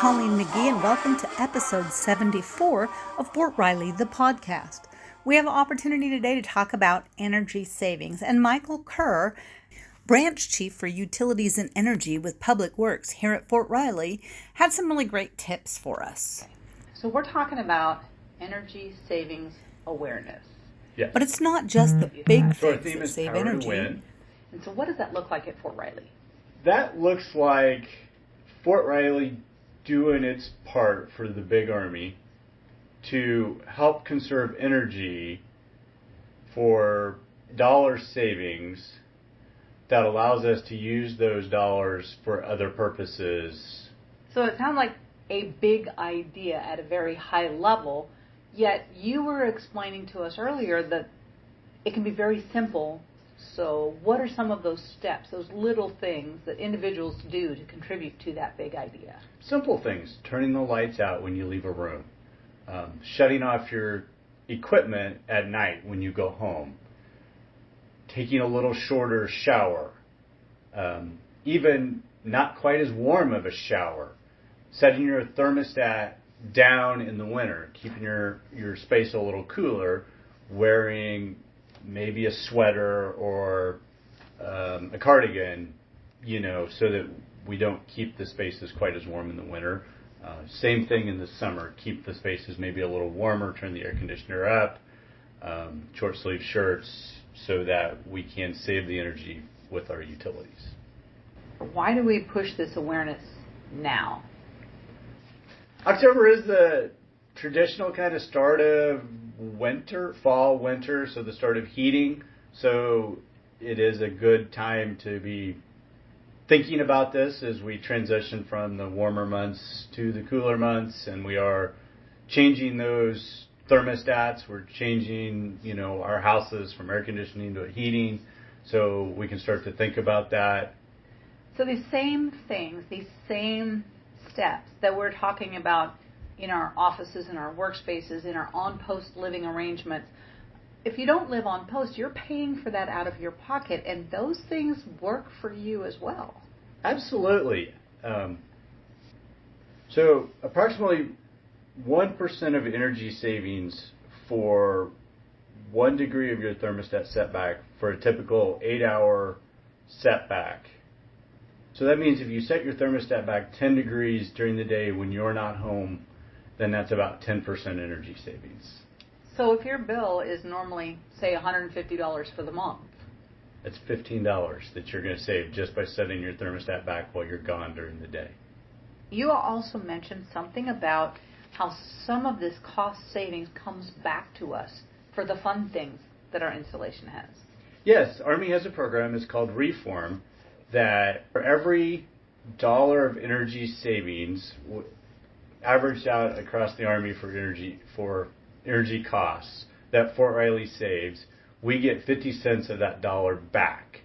Colleen McGee, and welcome to episode 74 of Fort Riley, the podcast. We have an opportunity today to talk about energy savings, and Michael Kerr, Branch Chief for Utilities and Energy with Public Works here at Fort Riley, had some really great tips for us. So we're talking about energy savings awareness. Yes. But it's not just the big So our things theme that is save Power to energy. Win. And so what does that look like at Fort Riley? That looks like Fort Riley doing its part for the big Army to help conserve energy for dollar savings that allows us to use those dollars for other purposes. So it sounds like a big idea at a very high level, yet you were explaining to us earlier that it can be very simple. So what are some of those steps, those little things that individuals do to contribute to that big idea? Simple things: turning the lights out when you leave a room, shutting off your equipment at night when you go home, taking a little shorter shower, even not quite as warm of a shower, setting your thermostat down in the winter, keeping your space a little cooler, wearing maybe a sweater or a cardigan, so that we don't keep the spaces quite as warm in the winter. Same thing in the summer. Keep the spaces maybe a little warmer, turn the air conditioner up, short sleeve shirts, so that we can save the energy with our utilities. Why do we push this awareness now? October is the traditional kind of start of fall, winter, so the start of heating. So it is a good time to be thinking about this as we transition from the warmer months to the cooler months, and we are changing those thermostats. We're changing, our houses from air conditioning to heating, so we can start to think about that. So these same things, these same steps that we're talking about in our offices, in our workspaces, in our on-post living arrangements, if you don't live on post, you're paying for that out of your pocket, and those things work for you as well. Absolutely. So approximately 1% of energy savings for 1 degree of your thermostat setback for a typical 8-hour setback. So that means if you set your thermostat back 10 degrees during the day when you're not home, then that's about 10% energy savings. So if your bill is normally, say, $150 for the month, that's $15 that you're going to save just by setting your thermostat back while you're gone during the day. You also mentioned something about how some of this cost savings comes back to us for the fun things that our installation has. Yes, Army has a program. It's called Reform, that for every dollar of energy savings, averaged out across the Army for energy costs that Fort Riley saves, we get 50 cents of that dollar back.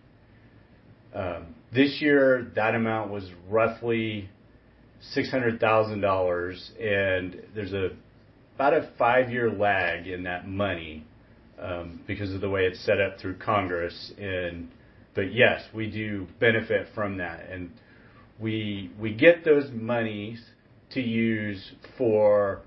This year, that amount was roughly $600,000, and there's about a 5-year lag in that money because of the way it's set up through Congress. But yes, we do benefit from that, and we get those monies to use for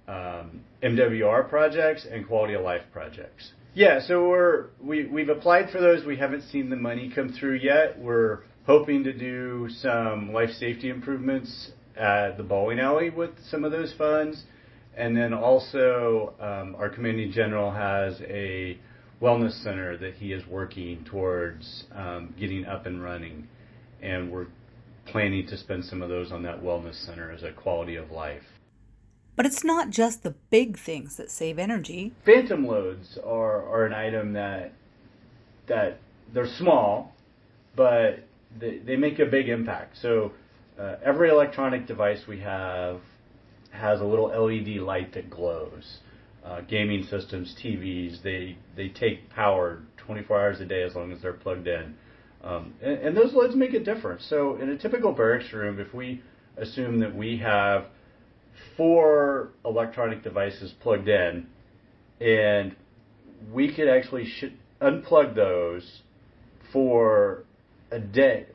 MWR projects and quality of life projects. Yeah, so we've applied for those. We haven't seen the money come through yet. We're hoping to do some life safety improvements at the bowling alley with some of those funds. And then also our commanding general has a wellness center that he is working towards getting up and running. And we're planning to spend some of those on that wellness center as a quality of life. But it's not just the big things that save energy. Phantom loads are an item that they're small, but they make a big impact. So every electronic device we have has a little LED light that glows. Gaming systems, TVs, they take power 24 hours a day as long as they're plugged in. And those loads make a difference. So in a typical barracks room, if we assume that we have 4 electronic devices plugged in, and we could actually unplug those for a day.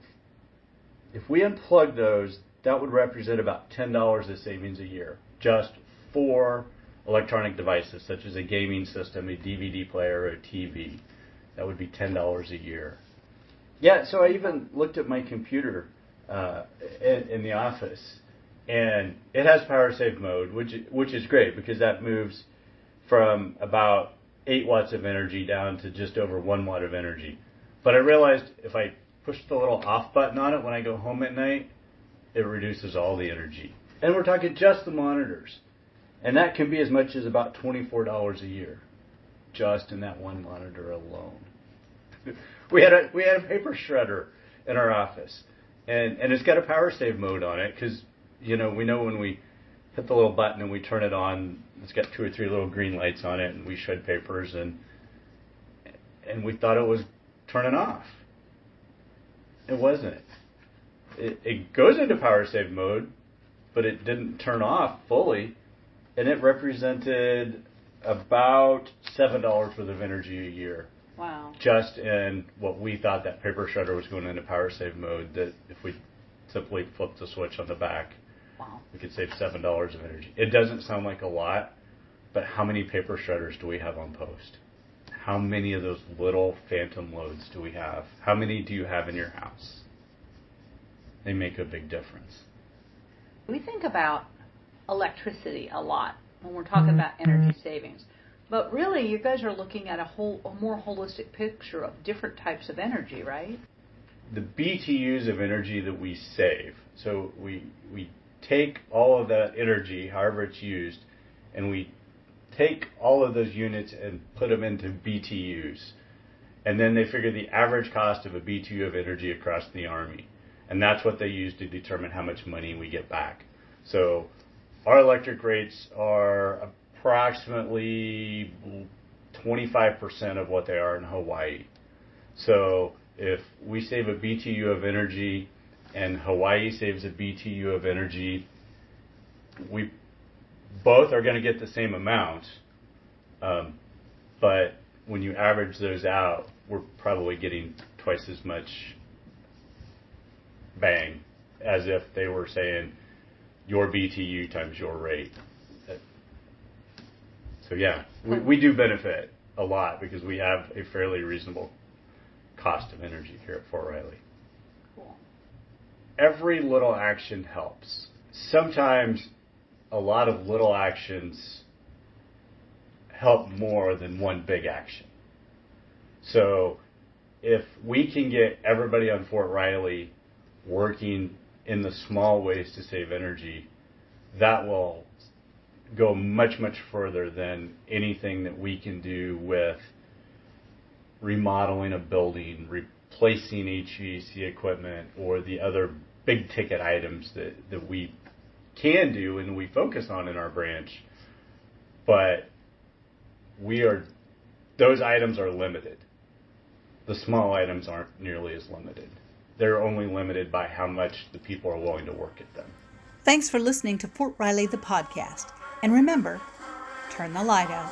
If we unplug those, that would represent about $10 of savings a year, just for electronic devices such as a gaming system, a DVD player, or a TV. That would be $10 a year. Yeah, so I even looked at my computer in the office, and it has power save mode, which is great because that moves from about 8 watts of energy down to just over 1 watt of energy. But I realized if I push the little off button on it when I go home at night, it reduces all the energy. And we're talking just the monitors. And that can be as much as about $24 a year, just in that one monitor alone. We had a paper shredder in our office, and it's got a power save mode on it because we know when we hit the little button and we turn it on, it's got 2 or 3 little green lights on it, and we shred papers, and we thought it was turning off. It wasn't. It goes into power save mode, but it didn't turn off fully, and it represented about $7 worth of energy a year. Wow. Just in what we thought that paper shredder was going into power save mode, that if we simply flipped the switch on the back, wow, we could save $7 of energy. It doesn't sound like a lot, but how many paper shredders do we have on post? How many of those little phantom loads do we have? How many do you have in your house? They make a big difference. We think about electricity a lot when we're talking about energy savings. But really, you guys are looking at a more holistic picture of different types of energy, right? The BTUs of energy that we save. So we take all of that energy, however it's used, and we take all of those units and put them into BTUs. And then they figure the average cost of a BTU of energy across the Army. And that's what they use to determine how much money we get back. So our electric rates are approximately 25% of what they are in Hawaii. So if we save a BTU of energy and Hawaii saves a BTU of energy, we both are going to get the same amount. But when you average those out, we're probably getting twice as much bang as if they were saying your BTU times your rate. So yeah, we do benefit a lot because we have a fairly reasonable cost of energy here at Fort Riley. Cool. Every little action helps. Sometimes a lot of little actions help more than one big action. So if we can get everybody on Fort Riley working in the small ways to save energy, that will go much, much further than anything that we can do with remodeling a building, replacing HVAC equipment, or the other big ticket items that we can do and we focus on in our branch. But those items are limited. The small items aren't nearly as limited. They're only limited by how much the people are willing to work at them. Thanks for listening to Fort Riley the podcast. And remember, turn the light out.